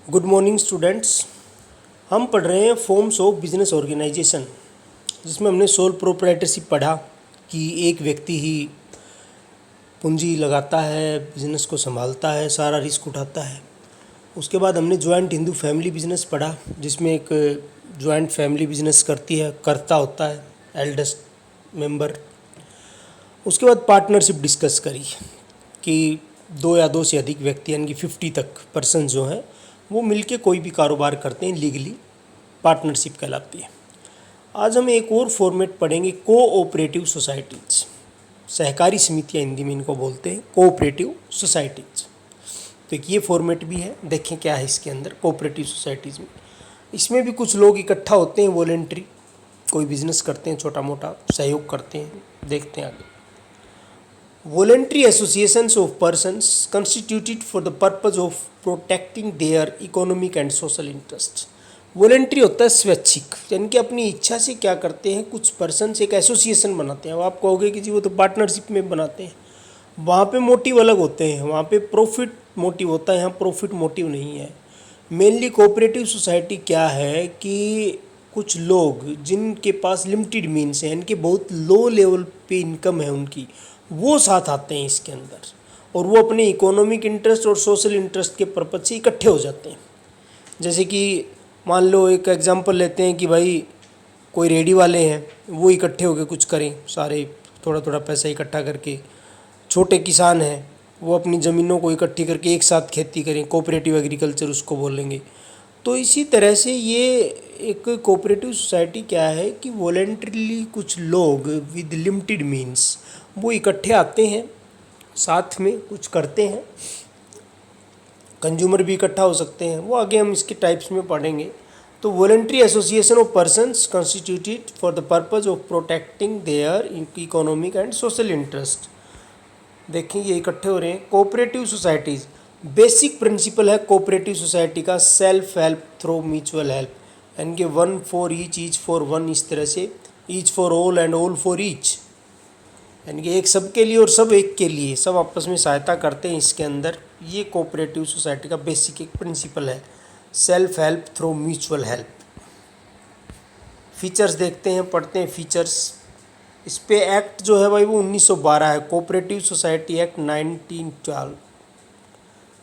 Good morning students. हम पढ़ रहे हैं फॉर्म्स ऑफ बिजनेस ऑर्गेनाइजेशन, जिसमें हमने सोल प्रोप्राइटरशिप पढ़ा कि एक व्यक्ति ही पूंजी लगाता है, बिजनेस को संभालता है, सारा रिस्क उठाता है। उसके बाद हमने जॉइंट हिंदू फैमिली बिजनेस पढ़ा, जिसमें एक जॉइंट फैमिली बिजनेस करता होता है एल्डेस्ट मेंबर। उसके बाद पार्टनरशिप डिस्कस करी कि दो या दो से अधिक व्यक्ति यानी कि 50 तक पर्सन जो हैं वो मिलके कोई भी कारोबार करते हैं, लीगली पार्टनरशिप कहलाती है। आज हम एक और फॉर्मेट पढ़ेंगे, कोऑपरेटिव सोसाइटीज़। सहकारी समितियाँ हिंदी में इनको बोलते हैं, कोऑपरेटिव सोसाइटीज़। तो एक ये फॉर्मेट भी है, देखें क्या है इसके अंदर कोऑपरेटिव सोसाइटीज़ में। इसमें भी कुछ लोग इकट्ठा होते हैं, वॉलेंट्री कोई बिजनेस करते हैं, छोटा मोटा सहयोग करते हैं। देखते हैं आगे। Voluntary associations of persons constituted for the purpose of protecting their economic and social interests। Voluntary होता है स्वैच्छिक, यानी कि अपनी इच्छा से क्या करते हैं, कुछ पर्सन्स एक एसोसिएशन बनाते हैं। अब आप कहोगे कि जी वो तो पार्टनरशिप में बनाते हैं, वहाँ पे मोटिव अलग होते हैं, वहाँ पे प्रॉफिट मोटिव होता है, यहाँ प्रॉफिट मोटिव नहीं है। मेनली कोऑपरेटिव सोसाइटी क्या है कि कुछ लोग जिनके पास लिमिटेड मीन्स हैं, इनके बहुत लो लेवल पे इनकम है उनकी, वो साथ आते हैं इसके अंदर, और वो अपने इकोनॉमिक इंटरेस्ट और सोशल इंटरेस्ट के पर्पज से इकट्ठे हो जाते हैं। जैसे कि मान लो एक एग्जांपल लेते हैं कि भाई कोई रेडी वाले हैं, वो इकट्ठे होकर कुछ करें, सारे थोड़ा थोड़ा पैसा इकट्ठा करके। छोटे किसान हैं, वो अपनी ज़मीनों को इकट्ठी करके एक साथ खेती करें, कोऑपरेटिव एग्रीकल्चर उसको बोलेंगे। तो इसी तरह से ये एक कोऑपरेटिव सोसाइटी क्या है कि वॉलेंटरीली कुछ लोग विद लिमिटेड मीन्स वो इकट्ठे आते हैं, साथ में कुछ करते हैं। कंज्यूमर भी इकट्ठा हो सकते हैं, वो आगे हम इसके टाइप्स में पढ़ेंगे। तो voluntary association of persons constituted for the purpose of protecting their economic and social interest. देखिए ये इकट्ठे हो रहे हैं। कोऑपरेटिव सोसाइटीज़, बेसिक प्रिंसिपल है कोऑपरेटिव सोसाइटी का self help through mutual help, यानी कि one for each for one, इस तरह से each for all and all for each, यानी कि एक सब के लिए और सब एक के लिए, सब आपस में सहायता करते हैं इसके अंदर। ये कोऑपरेटिव सोसाइटी का बेसिक एक प्रिंसिपल है, self help through mutual help. Features देखते हैं, पढ़ते हैं फीचर्स। इस पे एक्ट जो है भाई वो 1912 है, cooperative society act 1912।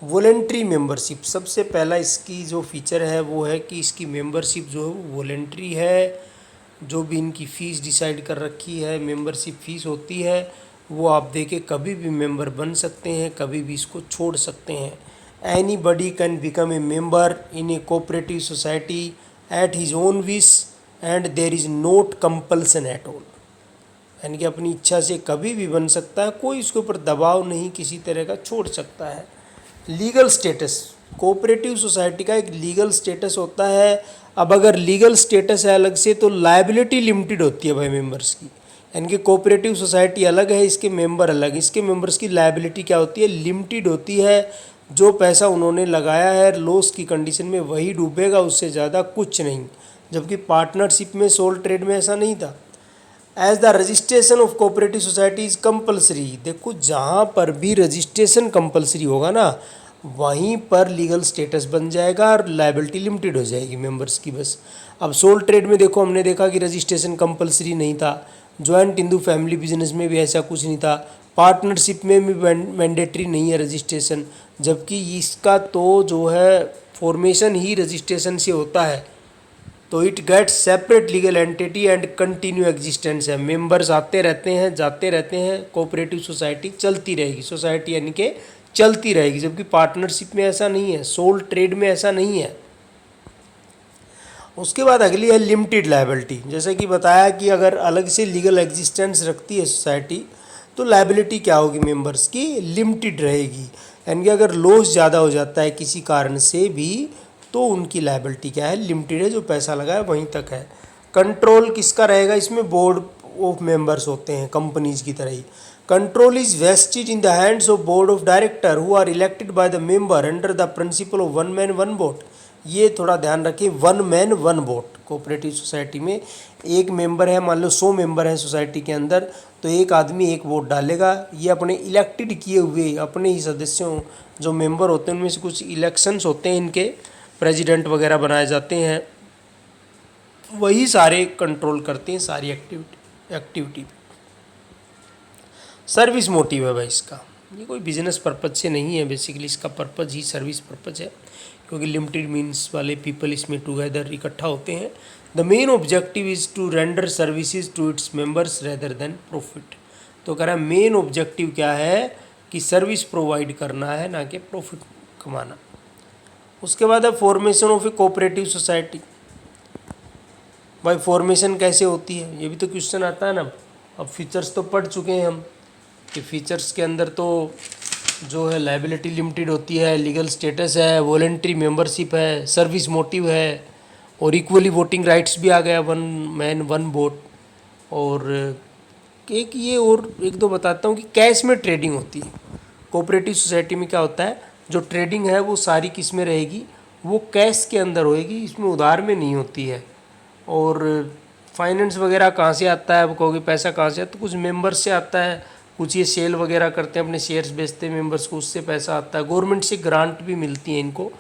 Voluntary membership, सबसे पहला इसकी जो फीचर है वो है कि इसकी मेंबरशिप जो है वो वॉलेंट्री है। जो भी इनकी फ़ीस डिसाइड कर रखी है, मेंबरशिप फ़ीस होती है, वो आप दे के कभी भी मेंबर बन सकते हैं, कभी भी इसको छोड़ सकते हैं। Anybody can become a member in a cooperative society at his own wish and there is not compulsion at all, यानी कि अपनी इच्छा से कभी भी बन सकता है, कोई उसके ऊपर दबाव नहीं किसी तरह का, छोड़ सकता है। लीगल स्टेटस, कोऑपरेटिव सोसाइटी का एक लीगल स्टेटस होता है। अब अगर लीगल स्टेटस है अलग से, तो लायबिलिटी लिमिटेड होती है भाई मेंबर्स की, यानी कि कोऑपरेटिव सोसाइटी अलग है, इसके मेंबर अलग। इसके मेंबर्स की लायबिलिटी क्या होती है, लिमिटेड होती है। जो पैसा उन्होंने लगाया है लॉस की कंडीशन में वही डूबेगा, उससे ज़्यादा कुछ नहीं। जबकि पार्टनरशिप में, सोल ट्रेड में ऐसा नहीं था। As the registration of cooperative society is compulsory, देखो जहाँ पर भी रजिस्ट्रेशन कंपलसरी होगा ना, वहीं पर लीगल स्टेटस बन जाएगा और लायबिलिटी लिमिटेड हो जाएगी मेंबर्स की बस। अब सोल ट्रेड में देखो, हमने देखा कि रजिस्ट्रेशन कंपलसरी नहीं था। जॉइंट हिंदू फैमिली बिजनेस में भी ऐसा कुछ नहीं था। पार्टनरशिप में भी मैंडेटरी नहीं है रजिस्ट्रेशन, जबकि इसका तो जो है फॉर्मेशन ही रजिस्ट्रेशन से होता है। तो it gets separate legal entity and continue existence है। मेंबर्स आते रहते हैं, जाते रहते हैं, कोऑपरेटिव सोसाइटी चलती रहेगी, सोसाइटी यानी कि चलती रहेगी। जबकि पार्टनरशिप में ऐसा नहीं है, सोल ट्रेड में ऐसा नहीं है। उसके बाद अगली है लिमिटेड लायबिलिटी। जैसे कि बताया कि अगर अलग से लीगल एग्जिस्टेंस रखती है सोसाइटी, तो लायबिलिटी क्या होगी मेंबर्स की, लिमिटेड रहेगी। यानी कि अगर लॉस ज़्यादा हो जाता है किसी कारण से भी, तो उनकी लायबिलिटी क्या है, लिमिटेड है, जो पैसा लगा है वहीं तक है। कंट्रोल किसका रहेगा, इसमें बोर्ड ऑफ मेंबर्स होते हैं कंपनीज की तरह ही। Control is vested in the hands of board of director who are elected by the member under the principle of one man one vote. ये थोड़ा ध्यान रखिए, one man one vote. Cooperative society में एक member है, मान लो 100 member हैं society के अंदर, तो एक आदमी एक वोट डालेगा। ये अपने इलेक्टेड किए हुए अपने ही सदस्यों, जो मेंबर होते हैं उनमें से कुछ इलेक्शंस होते हैं इनके, प्रेसिडेंट वगैरह बनाए जाते हैं, वही सारे कंट्रोल करते हैं सारी एक्टिविटी। सर्विस मोटिव है भाई इसका, ये कोई बिजनेस पर्पज से नहीं है, बेसिकली इसका पर्पज ही सर्विस पर्पज है, क्योंकि लिमिटेड मीन्स वाले पीपल इसमें टुगेदर इकट्ठा होते हैं। The main objective is to render services to its members rather than profit. तो कह रहा है मेन ऑब्जेक्टिव क्या है कि सर्विस प्रोवाइड करना है, ना कि प्रॉफिट कमाना। उसके बाद है formation of A cooperative society. भाई फॉर्मेशन कैसे होती है, ये भी तो क्वेश्चन आता है ना। अब फीचर्स तो पढ़ चुके हैं हम कि फीचर्स के अंदर तो जो है लायबिलिटी लिमिटेड होती है, लीगल स्टेटस है, वॉलेंट्री मेंबरशिप है, सर्विस मोटिव है, और इक्वली वोटिंग राइट्स भी आ गया, 1 मैन 1 वोट। और एक ये और एक दो बताता हूँ कि कैश में ट्रेडिंग होती है। कोऑपरेटिव सोसाइटी में क्या होता है, जो ट्रेडिंग है वो सारी किस में रहेगी, वो कैश के अंदर होएगी, इसमें उधार में नहीं होती है। और फाइनेंस वगैरह कहाँ से आता है, वो कहोगे पैसा कहाँ से आता है, तो कुछ मेंबर्स से आता है, कुछ ये सेल वगैरह करते हैं, अपने शेयर्स बेचते हैं मेंबर्स को, उससे पैसा आता है। गवर्नमेंट से ग्रांट भी मिलती है इनको,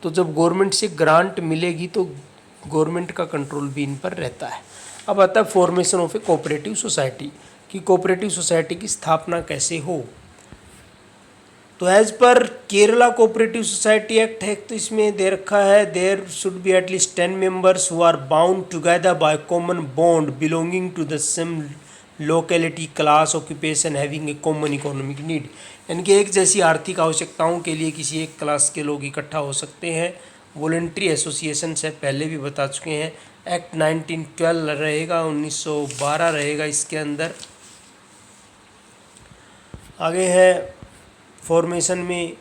तो जब गवर्नमेंट से ग्रांट मिलेगी तो गवर्नमेंट का कंट्रोल भी इन पर रहता है। अब आता है formation of A cooperative society, कि कोऑपरेटिव सोसाइटी की स्थापना कैसे हो। तो as per Kerala cooperative society act है, तो इसमें दे रखा है there should be at least 10 members who are bound together by common bond belonging to the same locality class occupation having a common economic need. यानी कि एक जैसी आर्थिक आवश्यकताओं के लिए किसी एक क्लास के लोग इकट्ठा हो सकते हैं। वॉलेंट्री एसोसिएशन से पहले भी बता चुके हैं, एक्ट 1912 रहेगा, 1912 रहेगा इसके अंदर। आगे है फॉर्मेशन में,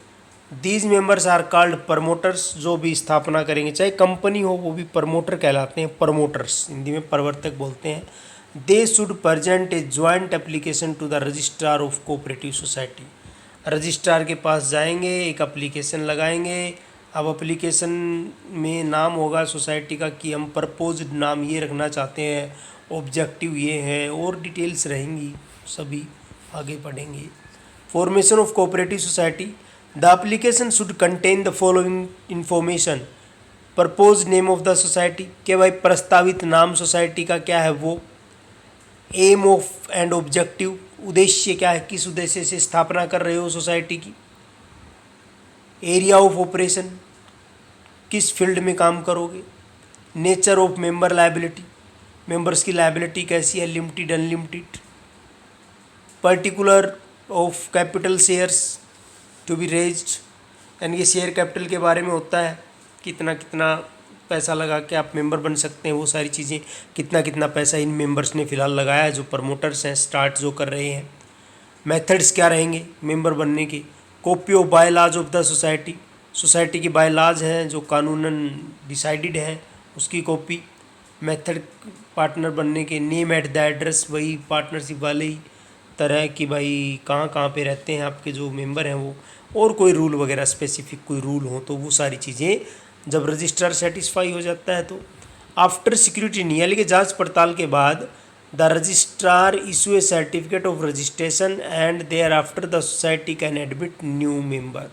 these members are called promoters. जो भी स्थापना करेंगे, चाहे कंपनी हो, वो भी प्रमोटर कहलाते हैं, प्रमोटर्स हिंदी में प्रवर्तक बोलते हैं। They should present a joint application to the registrar of cooperative society. Registrar के पास जाएंगे, एक एप्लीकेशन लगाएंगे। अब एप्लीकेशन में नाम होगा सोसाइटी का कि हम प्रपोज्ड नाम ये रखना चाहते हैं, ऑब्जेक्टिव ये है, और डिटेल्स रहेंगी, सभी आगे पढ़ेंगे। Formation of cooperative society, the application should contain the following information. Propose name of the society, के भाई प्रस्तावित नाम सोसाइटी का क्या है वो। एम ऑफ एंड ऑब्जेक्टिव, उद्देश्य क्या है, किस उद्देश्य से स्थापना कर रहे हो सोसाइटी की। एरिया ऑफ ऑपरेशन, किस फील्ड में काम करोगे। Nature of member liability, members की लायबिलिटी कैसी है, limited unlimited. Particular of capital shares to be raised, यानी कि शेयर कैपिटल के बारे में होता है, कितना कितना पैसा लगा के आप मेंबर बन सकते हैं, वो सारी चीज़ें, कितना कितना पैसा इन मेंबर्स ने फ़िलहाल लगाया है, जो प्रमोटर्स हैं, स्टार्ट जो कर रहे हैं। मेथड्स क्या रहेंगे मेंबर बनने के। Copy of bylaws of the society, society की बाय लॉज हैं जो कानूनन डिसाइडेड हैं, उसकी कॉपी। मेथड पार्टनर बनने के, नेम एट द एड्रेस, वही पार्टनरशिप वाले ही तरह कि भाई कहाँ कहाँ पे रहते हैं आपके जो मेंबर हैं वो, और कोई रूल वगैरह स्पेसिफिक कोई रूल हो तो वो सारी चीज़ें जब रजिस्ट्रार सेटिस्फाई हो जाता है तो। आफ्टर सिक्योरिटी यानी कि जांच पड़ताल के बाद the registrar issue a certificate of registration and thereafter the society can admit new member.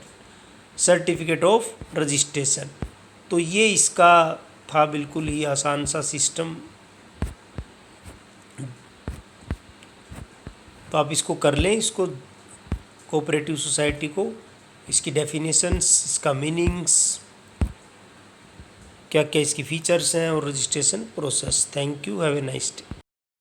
Certificate of registration, तो ये इसका था बिल्कुल ही आसान सा सिस्टम। तो आप इसको कर लें, इसको कोऑपरेटिव सोसाइटी को, इसकी डेफिनेशंस, इसका मीनिंग्स, क्या क्या इसकी फीचर्स हैं, और registration process. Thank you, have a nice day.